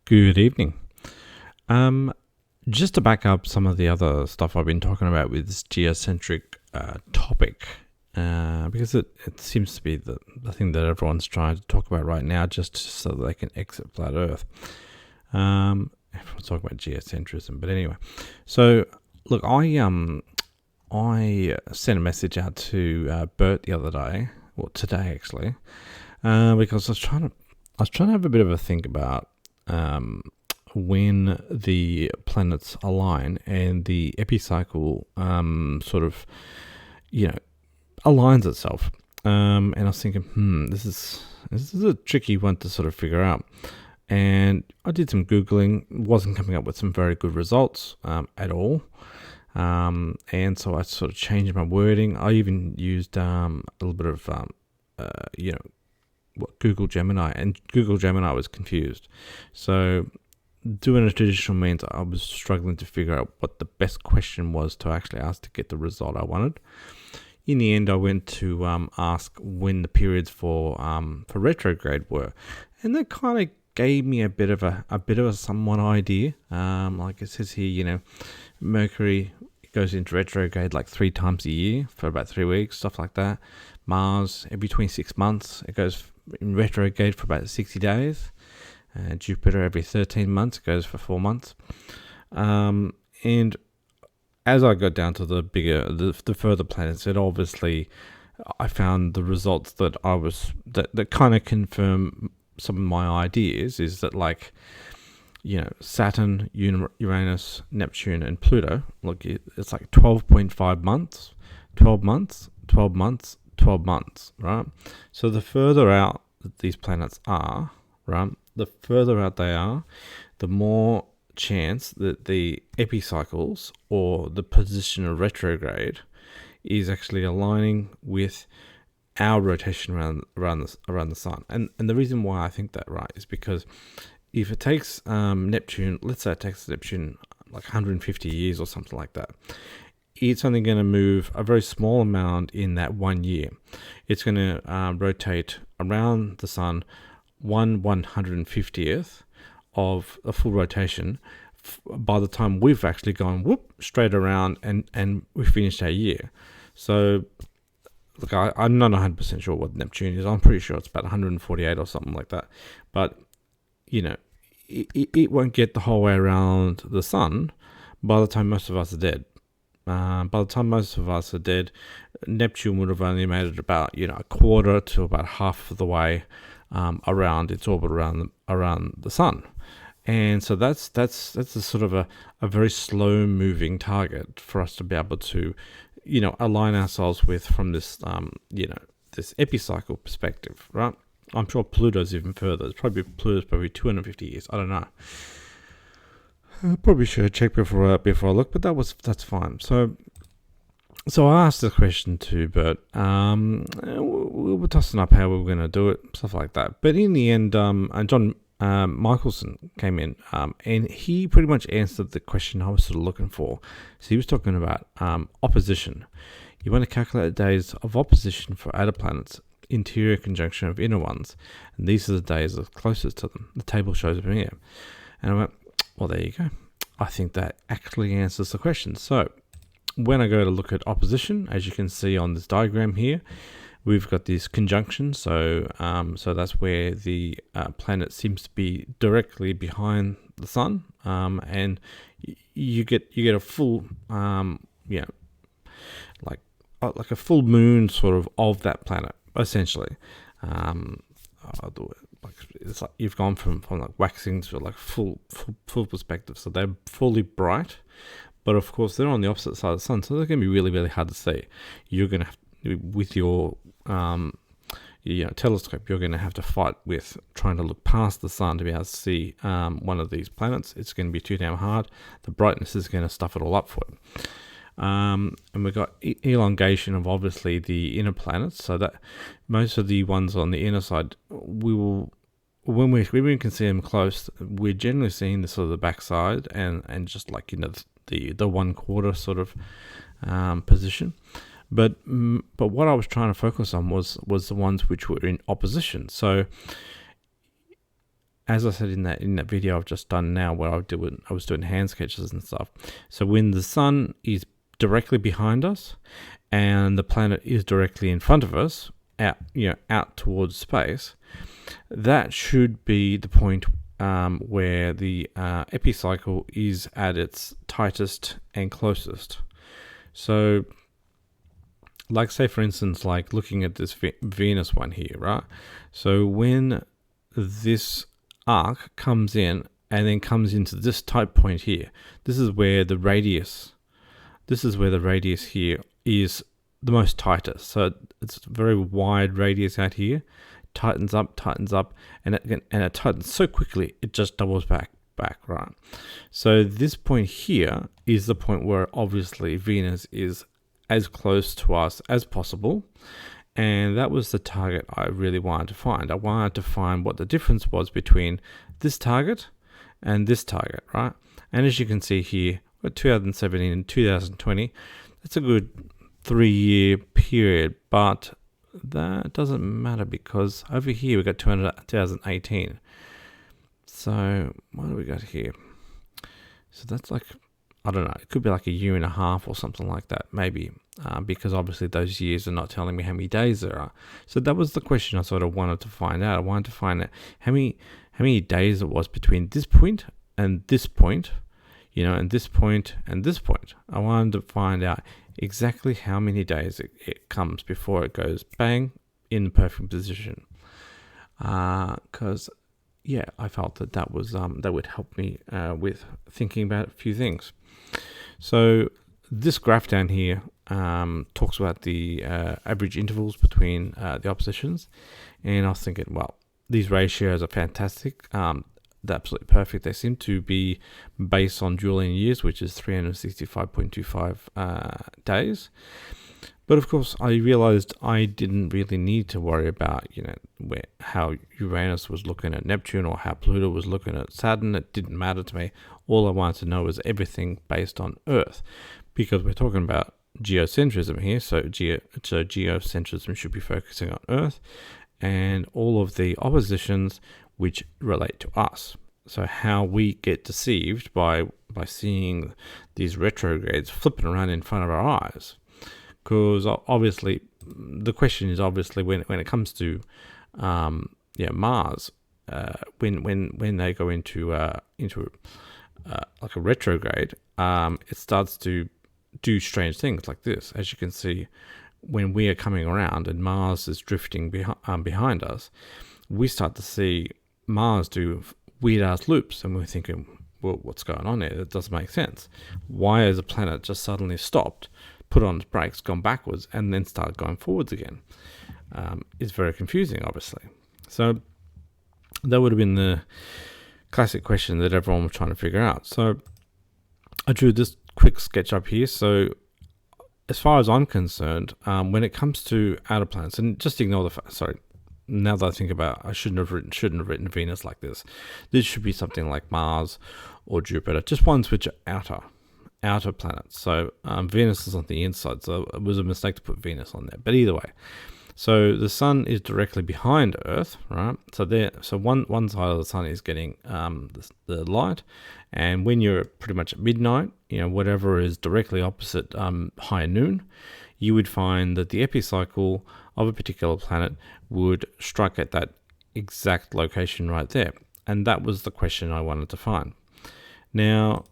Good evening. Just to back up some of the other stuff I've been talking about with this geocentric topic, because it seems to be the thing that everyone's trying to talk about right now, just so that they can exit flat Earth. Everyone's talking about geocentrism, but anyway. So look, I sent a message out to Bert the other day, or today actually, because I was trying to have a bit of a think about when the planets align and the epicycle aligns itself. And I was thinking, this is a tricky one to sort of figure out. And I did some Googling, wasn't coming up with some very good results at all. And so I sort of changed my wording. I even used a little bit of Google Gemini, and Google Gemini was confused. So doing a traditional means, I was struggling to figure out what the best question was to actually ask to get the result I wanted. In the end, I went to ask when the periods for retrograde were, and that kind of gave me a bit of a somewhat idea. Like it says here, Mercury goes into retrograde like 3 times a year for about 3 weeks, stuff like that. Mars, between 6 months, it goes in retrograde for about 60 days. Jupiter, every 13 months, it goes for 4 months. And as I got down to the further planets, I found the results that kind of confirm some of my ideas. Is that Saturn, Uranus, Neptune, and Pluto, look, it's like 12.5 months, 12 months, 12 months, 12 months, right? So the further out that these planets are, right, the further out they are, the more chance that the epicycles, or the position of retrograde, is actually aligning with our rotation around the sun. And the reason why I think that, right, is because if it takes Neptune, let's say it takes Neptune like 150 years or something like that, it's only going to move a very small amount in that 1 year. It's going to rotate around the sun 1/150th of a full rotation by the time we've actually gone straight around and we finished our year. So look, I'm not 100% sure what Neptune is. I'm pretty sure it's about 148 or something like that. But it won't get the whole way around the sun by the time most of us are dead. By the time most of us are dead, Neptune would have only made it about a quarter to about half of the way around its orbit around the sun. And so that's a sort of a very slow moving target for us to be able to align ourselves with from this this epicycle perspective, right? I'm sure Pluto's even further. Pluto's probably 250 years. I don't know. I probably should have checked before I look, but that's fine. So I asked the question to Bert. We were tossing up how we were going to do it, stuff like that. But in the end, John Michelson came in, and he pretty much answered the question I was sort of looking for. So he was talking about opposition. You want to calculate the days of opposition for outer planets, interior conjunction of inner ones, and these are the days that's closest to them. The table shows them here. And I went, well, there you go. I think that actually answers the question. So when I go to look at opposition, as you can see on this diagram here, we've got this conjunction. So that's where the planet seems to be directly behind the sun, and you get a full, like a full moon sort of that planet, essentially. I'll do it. It's like you've gone from like waxing to like full perspective. So they're fully bright, but of course they're on the opposite side of the sun, so they're going to be really, really hard to see. You're going to have, with your telescope, you're going to have to fight with trying to look past the sun to be able to see one of these planets. It's going to be too damn hard. The brightness is going to stuff it all up for you. And we've got elongation of obviously the inner planets, so that most of the ones on the inner side, when we can see them close, we're generally seeing the sort of the backside and just like the 1/4 sort of position. But what I was trying to focus on was the ones which were in opposition. So as I said in that video I've just done now, where I was doing hand sketches and stuff. So when the sun is directly behind us and the planet is directly in front of us, out towards space, that should be the point where the epicycle is at its tightest and closest. So, like, say for instance, like looking at this Venus one here, right? So when this arc comes in and then comes into this tight point here, this is where the radius here is the most tightest. So it's a very wide radius out here, tightens up, and it tightens so quickly it just doubles back, right? So this point here is the point where obviously Venus is as close to us as possible, and that was the target I really wanted to find. I wanted to find what the difference was between this target and this target, right? And as you can see here, 2017 and 2020, that's a good 3-year period, but that doesn't matter because over here we got 2018. So what do we got here? So that's like, I don't know, it could be like a year and a half or something like that, maybe, because obviously those years are not telling me how many days there are. So that was the question I sort of wanted to find out. I wanted to find out how many days it was between this point and this point, and this point and this point. I wanted to find out exactly how many days it comes before it goes bang in the perfect position. Because I felt that was that would help me with thinking about a few things. So this graph down here talks about the average intervals between the oppositions, and I was thinking, well, these ratios are fantastic. They're absolutely perfect. They seem to be based on Julian years, which is 365.25 days. But of course, I realized I didn't really need to worry about, how Uranus was looking at Neptune or how Pluto was looking at Saturn. It didn't matter to me. All I wanted to know was everything based on Earth, because we're talking about geocentrism here. So geocentrism should be focusing on Earth and all of the oppositions which relate to us. So how we get deceived by seeing these retrogrades flipping around in front of our eyes. Because obviously, the question is obviously when it comes to Mars, when they go into like a retrograde, it starts to do strange things like this. As you can see, when we are coming around and Mars is drifting behind us, we start to see Mars do weird ass loops, and we're thinking, well, what's going on there? That doesn't make sense. Why has a planet just suddenly stopped, put on its brakes, gone backwards, and then started going forwards again? It's very confusing, obviously. So that would have been the classic question that everyone was trying to figure out. So I drew this quick sketch up here. So as far as I'm concerned, when it comes to outer planets, and just ignore the fact, now that I think about it, I shouldn't have written Venus like this. This should be something like Mars or Jupiter, just ones which are outer planets. So Venus is on the inside, so it was a mistake to put Venus on there. But either way, so the sun is directly behind Earth, right? So one side of the sun is getting the light, and when you're pretty much at midnight, whatever is directly opposite high noon, you would find that the epicycle of a particular planet would strike at that exact location right there. And that was the question I wanted to find. Now,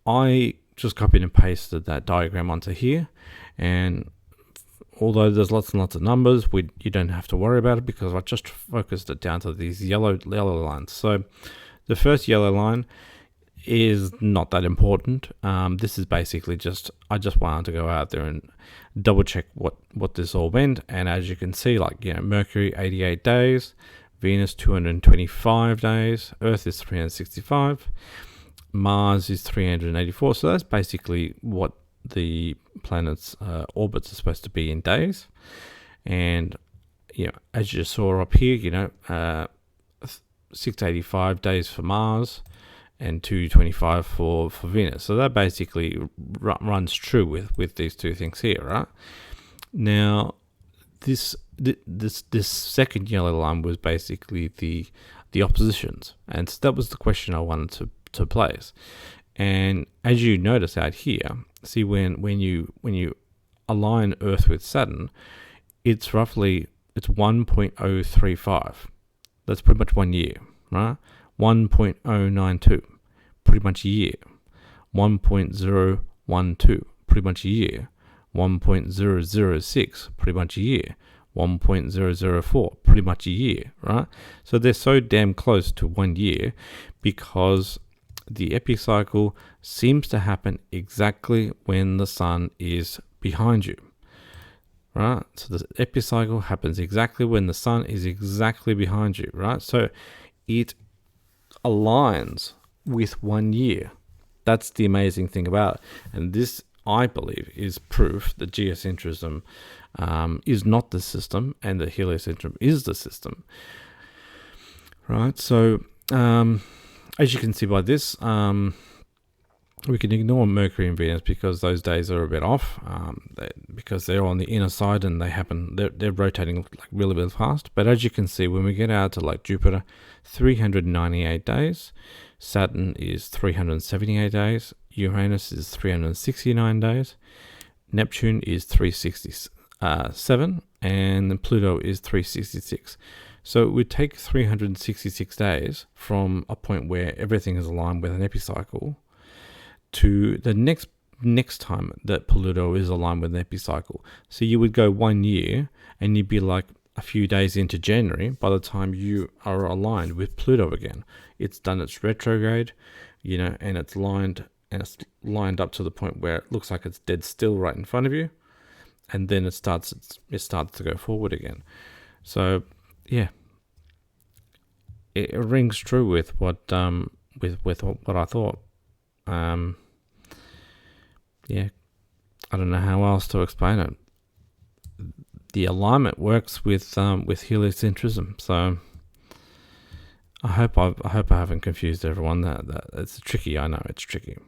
I just copied and pasted that diagram onto here, and although there's lots and lots of numbers, you don't have to worry about it because I just focused it down to these yellow lines. So the first yellow line is not that important. This is basically I just wanted to go out there and double check what this all meant. And as you can see, Mercury 88 days, Venus 225 days, Earth is 365, Mars is 384. So that's basically what the planet's orbits are supposed to be in days. And as you saw up here, 685 days for Mars and 225 for Venus. So that basically runs true with these two things here, right? Now, this second yellow line was basically the the oppositions. And so that was the question I wanted to place. And as you notice out here, see when you align Earth with Saturn, it's 1.035. That's pretty much 1 year, right? 1.092, pretty much a year. 1.012, pretty much a year. 1.006, pretty much a year. 1.004, pretty much a year, right? So they're so damn close to 1 year because the epicycle seems to happen exactly when the sun is behind you, right? So the epicycle happens exactly when the sun is exactly behind you, right? So it aligns with 1 year. That's the amazing thing about it. And this, I believe, is proof that geocentrism is not the system and that heliocentrism is the system, right? So as you can see by this, we can ignore Mercury and Venus because those days are a bit off, because they're on the inner side and they're rotating like really fast. But as you can see, when we get out to like Jupiter, 398 days, Saturn is 378 days, Uranus is 369 days, Neptune is 367, and Pluto is 366. So it would take 366 days from a point where everything is aligned with an epicycle to the next time that Pluto is aligned with an epicycle. So you would go 1 year and you'd be like a few days into January by the time you are aligned with Pluto again. It's done its retrograde, and it's lined up to the point where it looks like it's dead still right in front of you, and then it starts to go forward again. So yeah, it rings true with what I thought. Yeah, I don't know how else to explain it. The alignment works with heliocentrism. So I hope I haven't confused everyone. That it's tricky. I know it's tricky.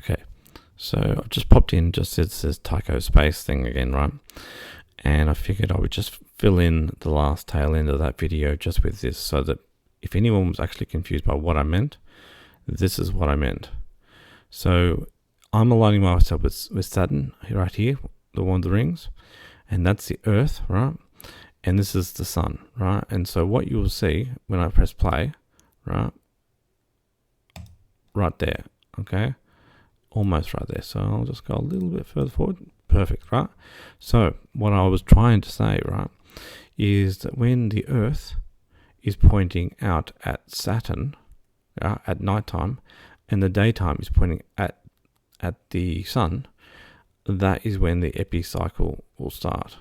Okay, so I've just popped in. Just it says Tycho space thing again, right? And I figured I would just fill in the last tail end of that video just with this, so that if anyone was actually confused by what I meant, this is what I meant. So I'm aligning myself with Saturn right here, the one of the rings, and that's the Earth, right? And this is the Sun, right? And so what you will see when I press play, right there, okay? Almost right there. So I'll just go a little bit further forward. Perfect, right? So what I was trying to say, right, is that when the Earth is pointing out at Saturn at nighttime, and the daytime is pointing at the Sun, that is when the epicycle will start.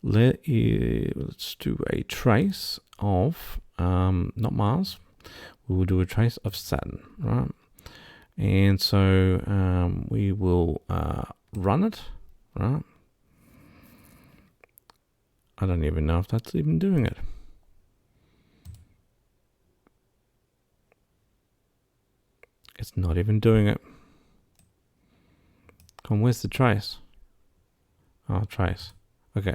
Let's do a trace of, not Mars, we will do a trace of Saturn, right? And so we will run it, right? I don't even know if that's even doing it. It's not even doing it. Come on, where's the trace? Oh, trace. Okay.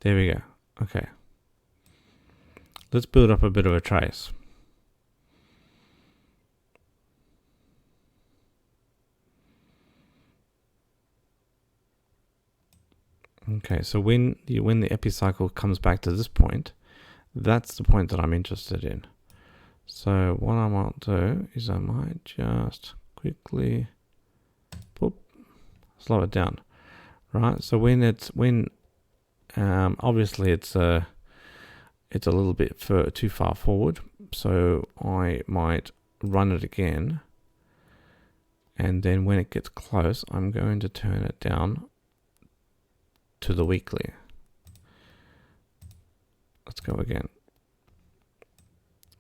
There we go. Okay. Let's build up a bit of a trace. Okay, so when the epicycle comes back to this point, that's the point that I'm interested in. So what I might do is I might just quickly slow it down, right? So obviously it's a little bit too far forward, so I might run it again, and then when it gets close, I'm going to turn it down to the weekly. Let's go again.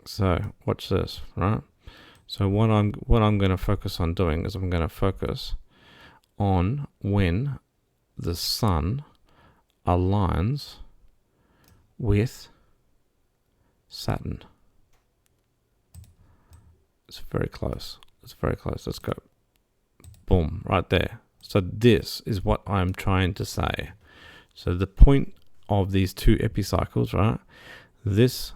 So watch this, right? So what I'm going to focus on doing is I'm going to focus on when the Sun aligns with Saturn. It's very close. It's very close. Let's go. Boom, right there. So this is what I'm trying to say. So the point of these two epicycles, right? This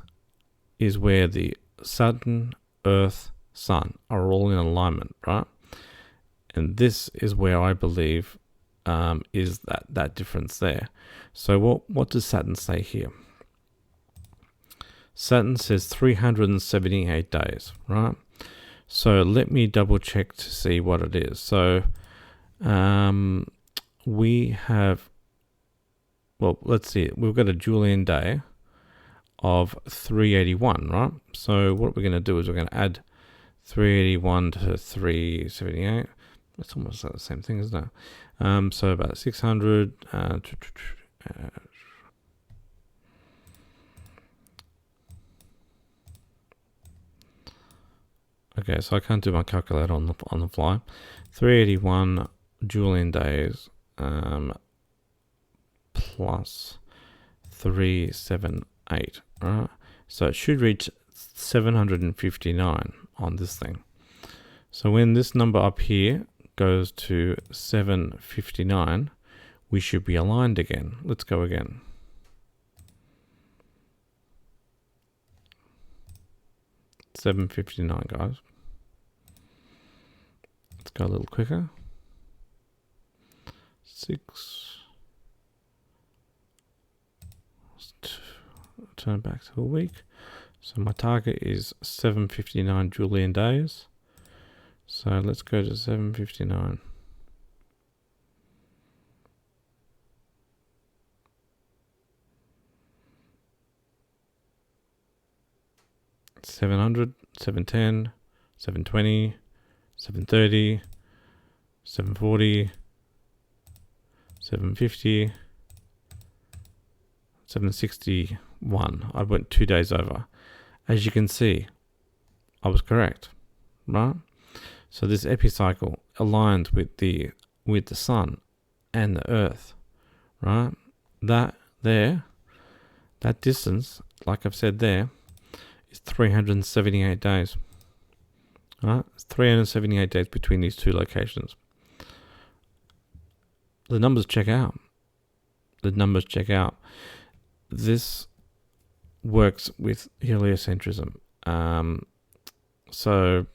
is where the Saturn, Earth, Sun are all in alignment, right? And this is where I believe is that difference there. So what does Saturn say here? Saturn says 378 days, right? So let me double check to see what it is. So we have, well, let's see, we've got a Julian day of 381, right? So what we're going to do is we're going to add 381 to 378. It's almost like the same thing, isn't it? So about 600. Okay, so I can't do my calculator on the fly. 381 Julian days plus 378. Right? So it should reach 759 on this thing. So when this number up here goes to 759, we should be aligned again. Let's go again. $7.59, guys. Let's go a little quicker. 6. Let's turn back to a week. So my target is 759 Julian days. So let's go to 759. $700, $710, $720, $730, $740, $750, $761. I went 2 days over. As you can see, I was correct, right? So this epicycle aligns with the sun and the earth, right? That distance, like I've said there, is 378 days. Right? It's 378 days between these two locations. The numbers check out. This works with heliocentrism. So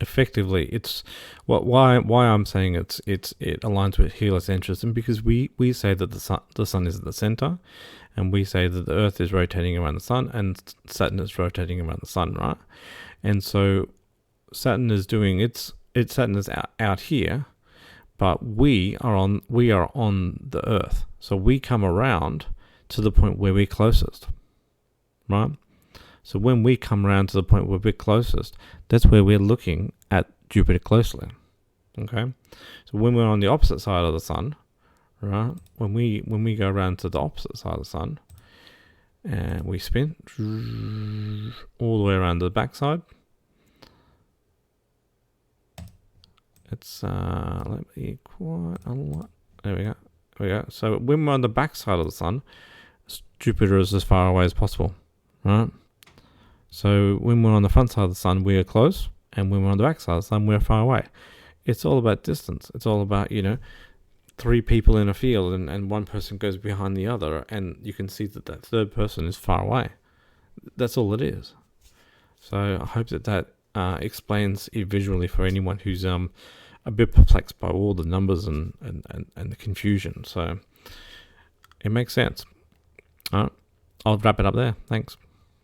effectively, it's why I'm saying it aligns with heliocentrism, because we say that the sun is at the center, and we say that the Earth is rotating around the sun, and Saturn is rotating around the sun, right? And so Saturn is doing Saturn is out here, but we are on the Earth, so we come around to the point where we're closest, right? So when we come around to the point where we're closest, that's where we're looking at Jupiter closely. Okay, so when we're on the opposite side of the sun, right? When we go around to the opposite side of the sun, and we spin all the way around to the backside, it's let me quite a lot. There we go. So when we're on the backside of the sun, Jupiter is as far away as possible, right? So when we're on the front side of the sun, we are close, and when we're on the back side of the sun, we're far away. It's all about distance. It's all about, 3 people in a field, and one person goes behind the other, and you can see that third person is far away. That's all it is. So I hope that explains it visually for anyone who's a bit perplexed by all the numbers and the confusion. So it makes sense. All right, I'll wrap it up there. Thanks.